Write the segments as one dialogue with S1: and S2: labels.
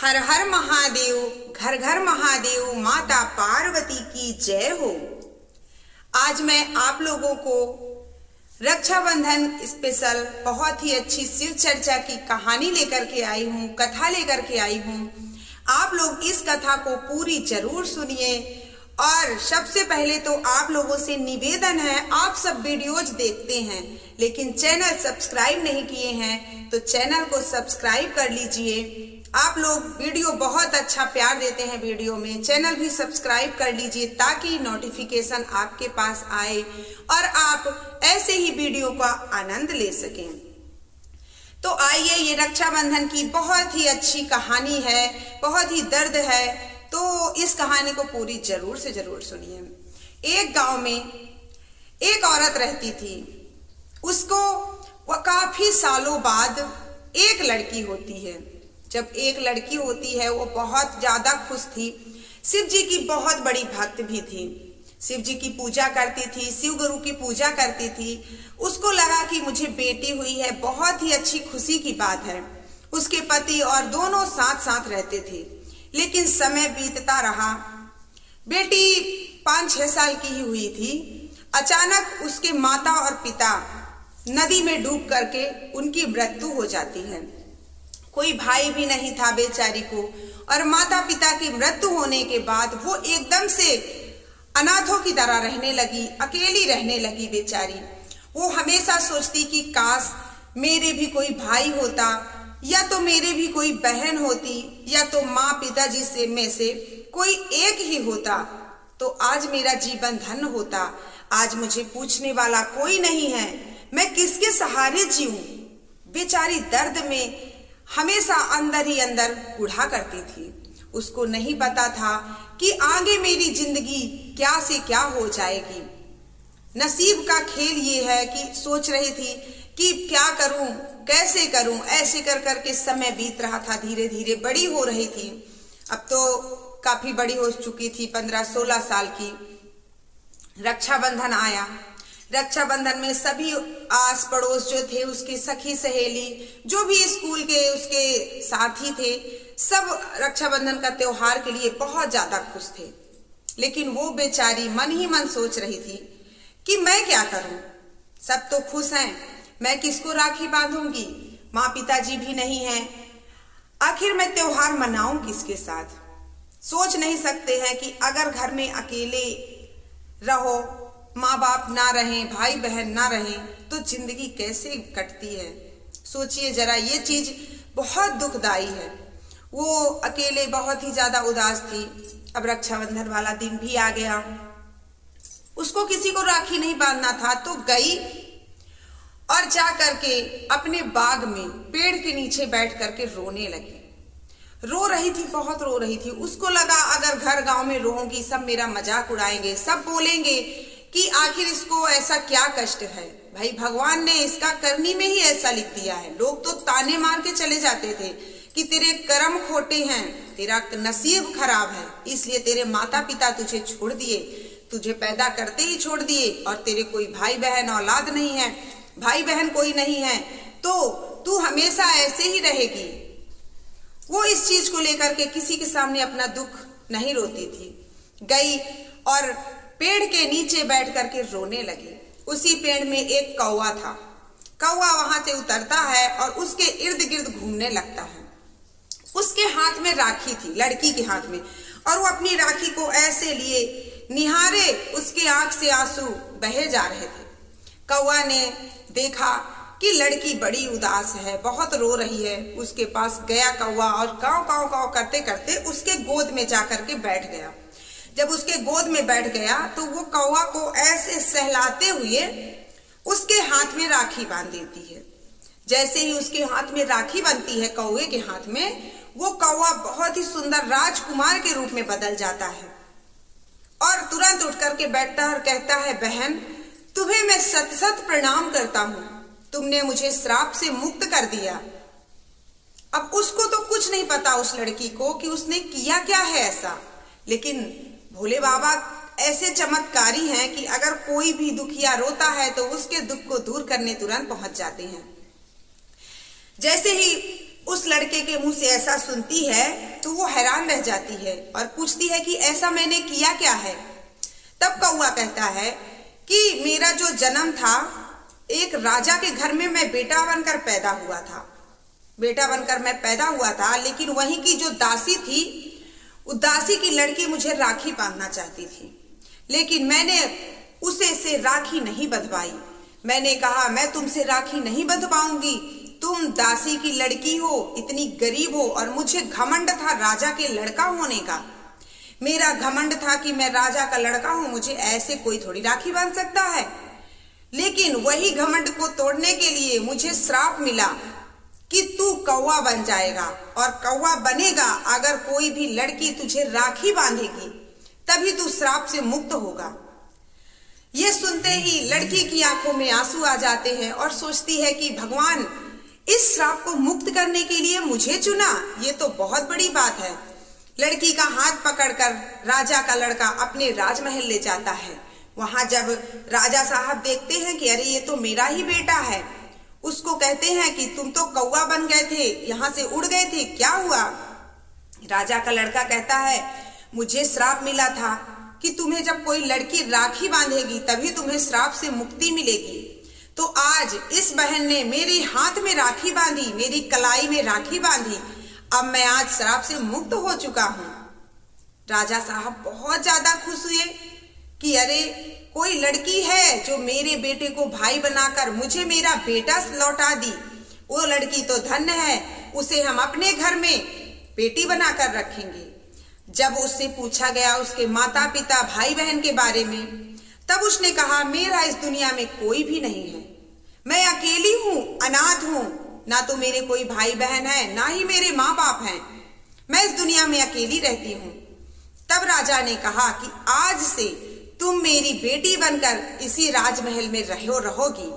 S1: हर हर महादेव, घर घर महादेव, माता पार्वती की जय हो। आज मैं आप लोगों को रक्षाबंधन स्पेशल बहुत ही अच्छी शिव चर्चा की कहानी लेकर के आई हूँ, कथा लेकर के आई हूँ। आप लोग इस कथा को पूरी जरूर सुनिए। और सबसे पहले तो आप लोगों से निवेदन है, आप सब वीडियोज देखते हैं लेकिन चैनल सब्सक्राइब नहीं किए हैं तो चैनल को सब्सक्राइब कर लीजिए। आप लोग वीडियो बहुत अच्छा प्यार देते हैं वीडियो में, चैनल भी सब्सक्राइब कर लीजिए ताकि नोटिफिकेशन आपके पास आए और आप ऐसे ही वीडियो का आनंद ले सकें। तो आइए, ये रक्षाबंधन की बहुत ही अच्छी कहानी है, बहुत ही दर्द है, तो इस कहानी को पूरी जरूर से जरूर सुनिए। एक गांव में एक औरत रहती थी। उसको काफी सालों बाद एक लड़की होती है। जब एक लड़की होती है वो बहुत ज्यादा खुश थी। शिव जी की बहुत बड़ी भक्त भी थी, शिव जी की पूजा करती थी, शिव गुरु की पूजा करती थी। उसको लगा कि मुझे बेटी हुई है, बहुत ही अच्छी खुशी की बात है। उसके पति और दोनों साथ साथ रहते थे। लेकिन समय बीतता रहा, बेटी 5-6 साल की ही हुई थी। अचानक उसके माता और पिता नदी में डूब करके उनकी मृत्यु हो जाती है। कोई भाई भी नहीं था बेचारी को, और माता पिता की मृत्यु होने के बाद वो एकदम से अनाथों की तरह रहने लगी, अकेली रहने लगी बेचारी। वो हमेशा सोचती कि काश मेरे भी कोई भाई होता, या तो मेरे भी कोई बहन होती, या तो माँ पिताजी से में से कोई एक ही होता, तो आज मेरा जीवन धन्य होता। आज मुझे पूछने वाला कोई नहीं है, मैं किसके सहारे जीऊं। बेचारी दर्द में हमेशा अंदर ही अंदर कुढ़ा करती थी। उसको नहीं पता था कि आगे मेरी जिंदगी क्या से क्या हो जाएगी। नसीब का खेल ये है कि सोच रही थी कि क्या करूं, कैसे करूं। ऐसे कर कर के समय बीत रहा था, धीरे धीरे बड़ी हो रही थी। अब तो काफी बड़ी हो चुकी थी, 15-16 साल की। रक्षाबंधन आया। रक्षाबंधन में सभी आस पड़ोस जो थे, उसके सखी सहेली, जो भी स्कूल के उसके साथी थे, सब रक्षाबंधन का त्योहार के लिए बहुत ज्यादा खुश थे। लेकिन वो बेचारी मन ही मन सोच रही थी कि मैं क्या करूं, सब तो खुश हैं, मैं किसको राखी बांधूंगी, माँ पिताजी भी नहीं हैं, आखिर मैं त्योहार मनाऊं किसके साथ। सोच नहीं सकते हैं कि अगर घर में अकेले रहो, माँ बाप ना रहें, भाई बहन ना रहें, तो जिंदगी कैसे कटती है। सोचिए जरा, ये चीज बहुत दुखदाई है। वो अकेले बहुत ही ज्यादा उदास थी। अब रक्षाबंधन वाला दिन भी आ गया। उसको किसी को राखी नहीं बांधना था, तो गई और जा करके अपने बाग में पेड़ के नीचे बैठ करके रोने लगी। रो रही थी, बहुत रो रही थी। उसको लगा अगर घर गांव में रहूंगी सब मेरा मजाक उड़ाएंगे, सब बोलेंगे कि आखिर इसको ऐसा क्या कष्ट है। भाई भगवान ने इसका करनी में ही ऐसा लिख दिया है। लोग तो ताने मार के चले जाते थे कि तेरे कर्म खोटे हैं, तेरा नसीब खराब है, इसलिए तेरे माता पिता तुझे छोड़ दिए, तुझे पैदा करते ही छोड़ दिए, और तेरे कोई भाई बहन औलाद नहीं है, भाई बहन कोई नहीं है, तो तू हमेशा ऐसे ही रहेगी। वो इस चीज को लेकर के किसी के सामने अपना दुख नहीं रोती थी। गई और पेड़ के नीचे बैठ करके रोने लगी। उसी पेड़ में एक कौवा था। कौवा वहां से उतरता है और उसके इर्द गिर्द घूमने लगता है। उसके हाथ में राखी थी, लड़की के हाथ में, और वो अपनी राखी को ऐसे लिए निहारे, उसके आंख से आंसू बहे जा रहे थे। कौवा ने देखा कि लड़की बड़ी उदास है, बहुत रो रही है। उसके पास गया कौवा और काव काव काव करते करते उसके गोद में जाकर के बैठ गया। जब उसके गोद में बैठ गया तो वो कौवा को ऐसे सहलाते हुए उसके हाथ में राखी बांध देती है। जैसे ही उसके हाथ में राखी बनती है कौवे के हाथ में, वो कौवा बहुत ही सुंदर राजकुमार के रूप में बदल जाता है और तुरंत उठ करके बैठता है और कहता है, बहन तुम्हें मैं सत सत प्रणाम करता हूँ, तुमने मुझे श्राप से मुक्त कर दिया। अब उसको तो कुछ नहीं पता उस लड़की को कि उसने किया क्या है ऐसा, लेकिन भोले बाबा ऐसे चमत्कारी हैं कि अगर कोई भी दुखिया रोता है तो उसके दुख को दूर करने तुरंत पहुंच जाते हैं। जैसे ही उस लड़के के मुंह से ऐसा सुनती है तो वो हैरान रह जाती है और पूछती है कि ऐसा मैंने किया क्या है। तब कौवा कहता है कि मेरा जो जन्म था, एक राजा के घर में मैं बेटा बनकर पैदा हुआ था। बेटा बनकर मैं पैदा हुआ था, लेकिन वहीं की जो दासी थी, उस दासी की लड़की मुझे राखी बांधना चाहती थी, लेकिन मैंने उसे से राखी नहीं बंधवाई। मैंने कहा मैं तुमसे राखी नहीं बंधवाऊंगी, तुम दासी की लड़की हो, इतनी गरीब हो, और मुझे घमंड था राजा के लड़का होने का। मेरा घमंड था कि मैं राजा का लड़का हूं, मुझे ऐसे कोई थोड़ी राखी बांध सकता है। लेकिन वही घमंड को तोड़ने के लिए मुझे श्राप मिला कि तू कौवा बन जाएगा, और कौवा बनेगा अगर कोई भी लड़की तुझे राखी बांधेगी, तभी तू श्राप से मुक्त होगा। ये सुनते ही लड़की की आंखों में आंसू आ जाते हैं और सोचती है कि भगवान इस श्राप को मुक्त करने के लिए मुझे चुना, ये तो बहुत बड़ी बात है। लड़की का हाथ पकड़कर राजा का लड़का अपने राजमहल ले जाता है। वहां जब राजा साहब देखते हैं कि अरे ये तो मेरा ही बेटा है, उसको कहते हैं कि तुम तो कौवा बन गए थे, यहाँ से उड़ गए थे, क्या हुआ? राजा का लड़का कहता है मुझे श्राप मिला था कि तुम्हें जब कोई लड़की राखी बांधेगी तभी तुम्हें श्राप से मुक्ति मिलेगी। तो आज इस बहन ने मेरे हाथ में राखी बांधी, मेरी कलाई में राखी बांधी, अब मैं आज श्राप से मुक्त हो चुका हूँ। राजा साहब बहुत ज्यादा खुश हुए कि अरे कोई लड़की है जो मेरे बेटे को भाई बनाकर मुझे मेरा बेटा लौटा दी। वो लड़की तो धन्य है, उसे हम अपने घर में बेटी बनाकर रखेंगे। जब उससे पूछा गया उसके माता पिता भाई बहन के बारे में, तब उसने कहा मेरा इस दुनिया में कोई भी नहीं है, मैं अकेली हूँ, अनाथ हूँ, ना तो मेरे कोई भाई बहन है, ना ही मेरे माँ बाप हैं, मैं इस दुनिया में अकेली रहती हूँ। तब राजा ने कहा कि आज से तुम मेरी बेटी बनकर इसी राजमहल में रहोगी।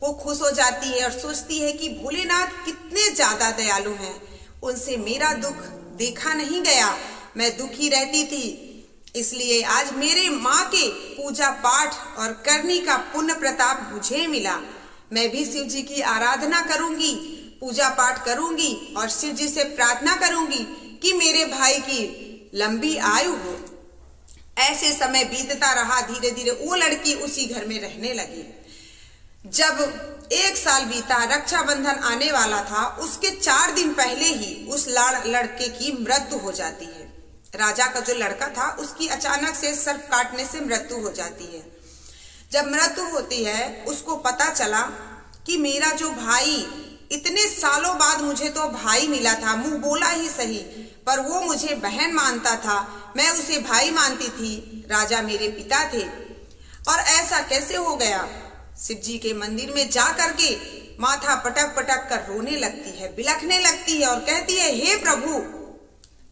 S1: वो खुश हो जाती है और सोचती है कि भोलेनाथ कितने ज्यादा दयालु हैं, उनसे मेरा दुख देखा नहीं गया, मैं दुखी रहती थी, इसलिए आज मेरे माँ के पूजा पाठ और करनी का पुण्य प्रताप मुझे मिला। मैं भी शिव जी की आराधना करूंगी, पूजा पाठ करूंगी और शिव जी से प्रार्थना करूंगी कि मेरे भाई की लंबी आयु हो। ऐसे समय बीतता रहा, धीरे धीरे वो लड़की उसी घर में रहने लगी। जब 1 साल बीता, रक्षाबंधन आने वाला था, उसके 4 दिन पहले ही उस लड़के की मृत्यु हो जाती है। राजा का जो लड़का था उसकी अचानक से सर्प काटने से मृत्यु हो जाती है। जब मृत्यु होती है उसको पता चला कि मेरा जो भाई, इतने सालों बाद मुझे तो भाई मिला था, मुंह बोला ही सही, पर वो मुझे बहन मानता था, मैं उसे भाई मानती थी, राजा मेरे पिता थे, और ऐसा कैसे हो गया। शिव जी के मंदिर में जा करके माथा पटक पटक कर रोने लगती है, बिलखने लगती है और कहती है हे प्रभु,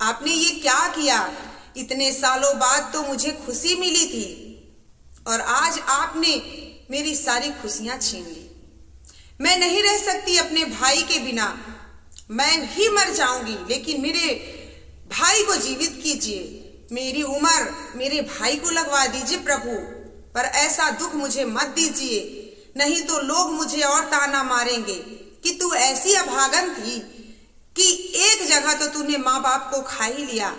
S1: आपने ये क्या किया? इतने सालों बाद तो मुझे खुशी मिली थी और आज आपने मेरी सारी खुशियां छीन ली। मैं नहीं रह सकती अपने भाई के बिना, मैं ही मर जाऊंगी, लेकिन मेरे भाई को जीवित कीजिए, मेरी उम्र मेरे भाई को लगवा दीजिए प्रभु, पर ऐसा दुख मुझे मत दीजिए, नहीं तो लोग मुझे और ताना मारेंगे कि तू ऐसी अभागन थी कि एक जगह तो तूने माँ बाप को खा ही लिया,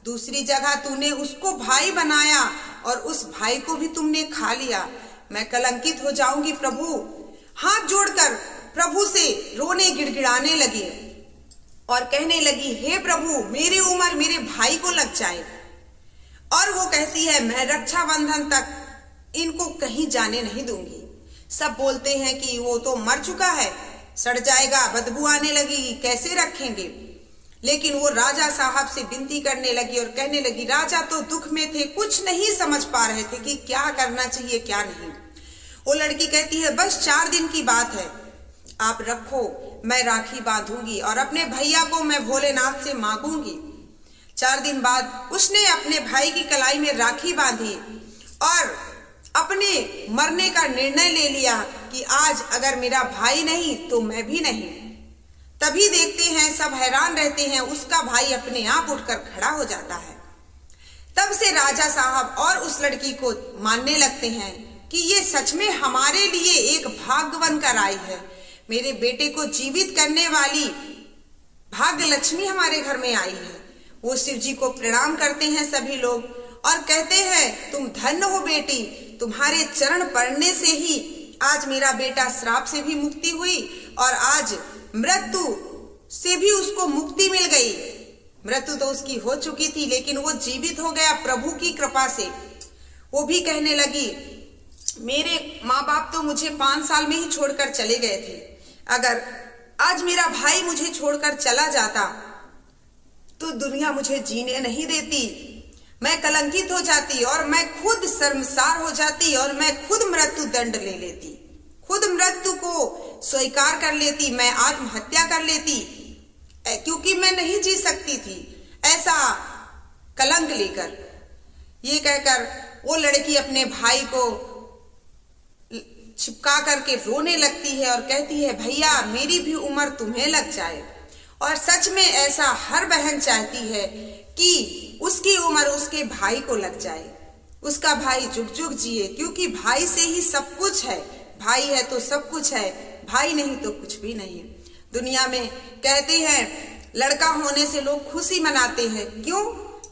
S1: दूसरी जगह तूने उसको भाई बनाया और उस भाई को भी तुमने खा लिया। मैं कलंकित हो जाऊंगी प्रभु। हाथ जोड़कर प्रभु से रोने गिड़गिड़ाने लगी और कहने लगी हे प्रभु, मेरी उम्र मेरे भाई को लग जाए। और वो कहती है मैं रक्षाबंधन तक इनको कहीं जाने नहीं दूंगी। सब बोलते हैं कि वो तो मर चुका है, सड़ जाएगा, बदबू आने लगेगी, कैसे रखेंगे। लेकिन वो राजा साहब से विनती करने लगी और कहने लगी, राजा तो दुख में थे, कुछ नहीं समझ पा रहे थे कि क्या करना चाहिए क्या नहीं। वो लड़की कहती है बस 4 दिन की बात है, आप रखो, मैं राखी बांधूंगी और अपने भैया को मैं भोलेनाथ से मांगूंगी। 4 दिन बाद उसने अपने भाई की कलाई में राखी बांधी और अपने मरने का निर्णय ले लिया कि आज अगर मेरा भाई नहीं तो मैं भी नहीं। तभी देखते हैं सब हैरान रहते हैं, उसका भाई अपने आप उठकर खड़ा हो जाता है। तब से राजा साहब और उस लड़की को मानने लगते हैं कि ये सच में हमारे लिए एक भाग्य बनकर आई है, मेरे बेटे को जीवित करने वाली भाग्य लक्ष्मी हमारे घर में आई है। वो शिव जी को प्रणाम करते हैं सभी लोग और कहते हैं तुम धन्य हो बेटी, तुम्हारे चरण पड़ने से ही आज मेरा बेटा श्राप से भी मुक्ति हुई और आज मृत्यु से भी उसको मुक्ति मिल गई। मृत्यु तो उसकी हो चुकी थी लेकिन वो जीवित हो गया प्रभु की कृपा से। वो भी कहने लगी मेरे माँ बाप तो मुझे 5 साल में ही छोड़कर चले गए थे, अगर आज मेरा भाई मुझे छोड़कर चला जाता तो दुनिया मुझे जीने नहीं देती, मैं कलंकित हो जाती और मैं खुद शर्मसार हो जाती और मैं खुद मृत्यु दंड ले लेती, खुद मृत्यु को स्वीकार कर लेती, मैं आत्महत्या कर लेती क्योंकि मैं नहीं जी सकती थी ऐसा कलंक लेकर। ये कहकर वो लड़की अपने भाई को चिपका करके रोने लगती है और कहती है भैया मेरी भी उम्र तुम्हें लग जाए। और सच में ऐसा हर बहन चाहती है कि उसकी उम्र उसके भाई को लग जाए, उसका भाई जुग जुग जिए, क्योंकि भाई से ही सब कुछ है। भाई है तो सब कुछ है, भाई नहीं तो कुछ भी नहीं। दुनिया में कहते हैं लड़का होने से लोग खुशी मनाते हैं, क्यों?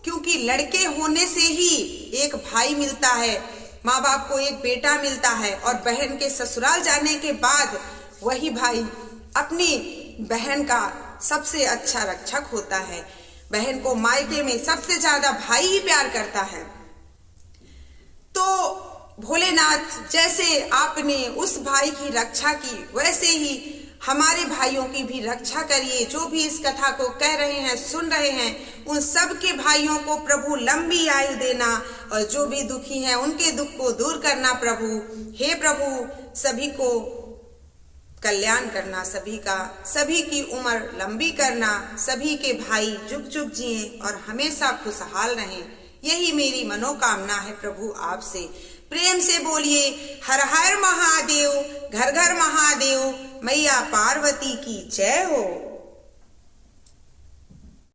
S1: क्योंकि लड़के होने से ही एक भाई मिलता है, माँ बाप को एक बेटा मिलता है और बहन के ससुराल जाने के बाद वही भाई अपनी बहन का सबसे अच्छा रक्षक होता है। बहन को मायके में सबसे ज्यादा भाई ही प्यार करता है। तो भोलेनाथ जैसे आपने उस भाई की रक्षा की वैसे ही हमारे भाइयों की भी रक्षा करिए। जो भी इस कथा को कह रहे हैं, सुन रहे हैं, उन सब के भाइयों को प्रभु लंबी आयु देना और जो भी दुखी हैं उनके दुख को दूर करना प्रभु। हे प्रभु सभी को कल्याण करना, सभी की उम्र लंबी करना, सभी के भाई जुग जुग जिएं और हमेशा खुशहाल रहें, यही मेरी मनोकामना है प्रभु आपसे। प्रेम से बोलिए हर हर महादेव, घर घर महादेव, मैया पार्वती की जय हो।